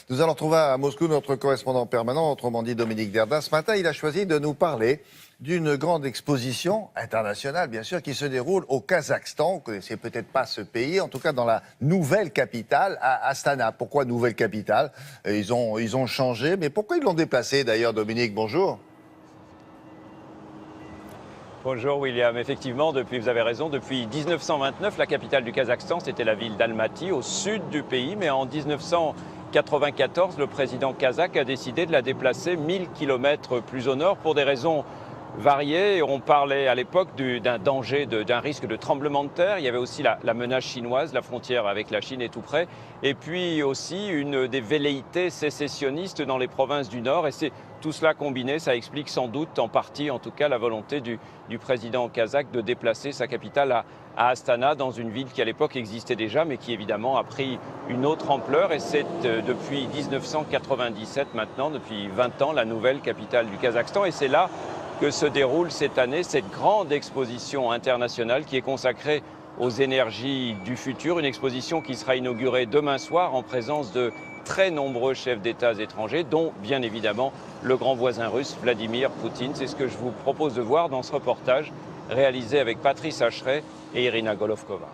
Nous allons retrouver à Moscou notre correspondant permanent, autrement dit Dominique Derdin. Ce matin, il a choisi de nous parler d'une grande exposition internationale, bien sûr, qui se déroule au Kazakhstan. Vous ne connaissez peut-être pas ce pays, en tout cas dans la nouvelle capitale, à Astana. Pourquoi nouvelle capitale? Ils ont changé, mais pourquoi ils l'ont déplacé d'ailleurs, Dominique? Bonjour. Bonjour William, effectivement, vous avez raison, depuis 1929, la capitale du Kazakhstan, c'était la ville d'Almaty, au sud du pays, mais en 1994, le président kazakh a décidé de la déplacer 1000 km plus au nord pour des raisons variées. On parlait à l'époque d'un danger, d'un risque de tremblement de terre. Il y avait aussi la menace chinoise, la frontière avec la Chine est tout près. Et puis aussi une des velléités sécessionnistes dans les provinces du Nord. Et c'est tout cela combiné, ça explique sans doute en partie, en tout cas, la volonté du président kazakh de déplacer sa capitale à Astana, dans une ville qui à l'époque existait déjà, mais qui évidemment a pris une autre ampleur. Et c'est depuis 1997 maintenant, depuis 20 ans, la nouvelle capitale du Kazakhstan. Et c'est là que se déroule cette année cette grande exposition internationale qui est consacrée aux énergies du futur, une exposition qui sera inaugurée demain soir en présence de très nombreux chefs d'État étrangers, dont bien évidemment le grand voisin russe Vladimir Poutine. C'est ce que je vous propose de voir dans ce reportage réalisé avec Patrice Hacheret et Irina Golovkova.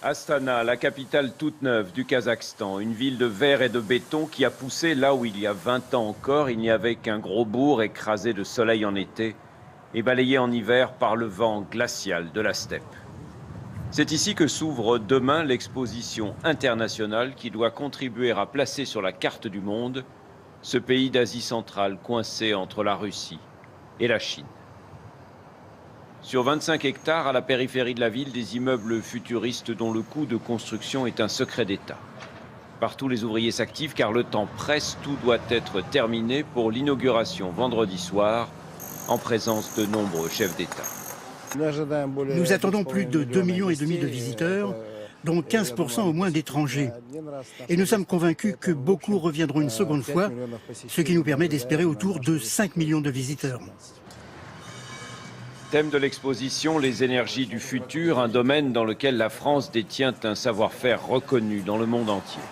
Astana, la capitale toute neuve du Kazakhstan, une ville de verre et de béton qui a poussé là où il y a 20 ans encore, il n'y avait qu'un gros bourg écrasé de soleil en été et balayé en hiver par le vent glacial de la steppe. C'est ici que s'ouvre demain l'exposition internationale qui doit contribuer à placer sur la carte du monde ce pays d'Asie centrale coincé entre la Russie et la Chine. Sur 25 hectares, à la périphérie de la ville, des immeubles futuristes dont le coût de construction est un secret d'État. Partout, les ouvriers s'activent car le temps presse, tout doit être terminé pour l'inauguration vendredi soir en présence de nombreux chefs d'État. Nous attendons plus de 2,5 millions de visiteurs, dont 15% au moins d'étrangers. Et nous sommes convaincus que beaucoup reviendront une seconde fois, ce qui nous permet d'espérer autour de 5 millions de visiteurs. Thème de l'exposition, les énergies du futur, un domaine dans lequel la France détient un savoir-faire reconnu dans le monde entier.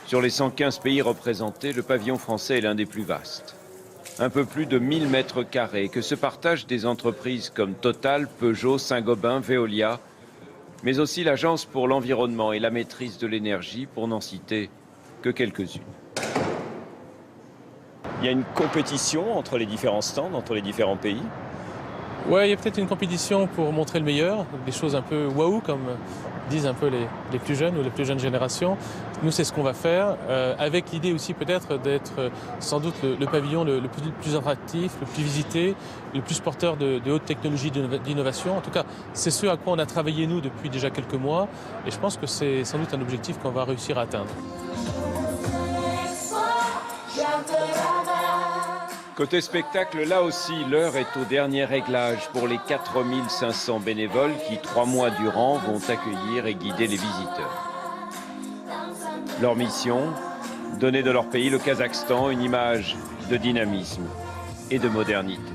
Sur les 115 pays représentés, le pavillon français est l'un des plus vastes. Un peu plus de 1000 mètres carrés que se partagent des entreprises comme Total, Peugeot, Saint-Gobain, Veolia, mais aussi l'Agence pour l'environnement et la maîtrise de l'énergie, pour n'en citer que quelques-unes. Il y a une compétition entre les différents stands, entre les différents pays? Ouais, il y a peut-être une compétition pour montrer le meilleur, des choses un peu waouh, comme disent un peu les plus jeunes ou les plus jeunes générations. Nous, c'est ce qu'on va faire, avec l'idée aussi peut-être d'être sans doute le pavillon le plus attractif, le plus visité, le plus porteur de haute technologie d'innovation. En tout cas, c'est ce à quoi on a travaillé nous depuis déjà quelques mois, et je pense que c'est sans doute un objectif qu'on va réussir à atteindre. Côté spectacle, là aussi, l'heure est au dernier réglage pour les 4500 bénévoles qui, 3 mois durant, vont accueillir et guider les visiteurs. Leur mission, donner de leur pays, le Kazakhstan, une image de dynamisme et de modernité.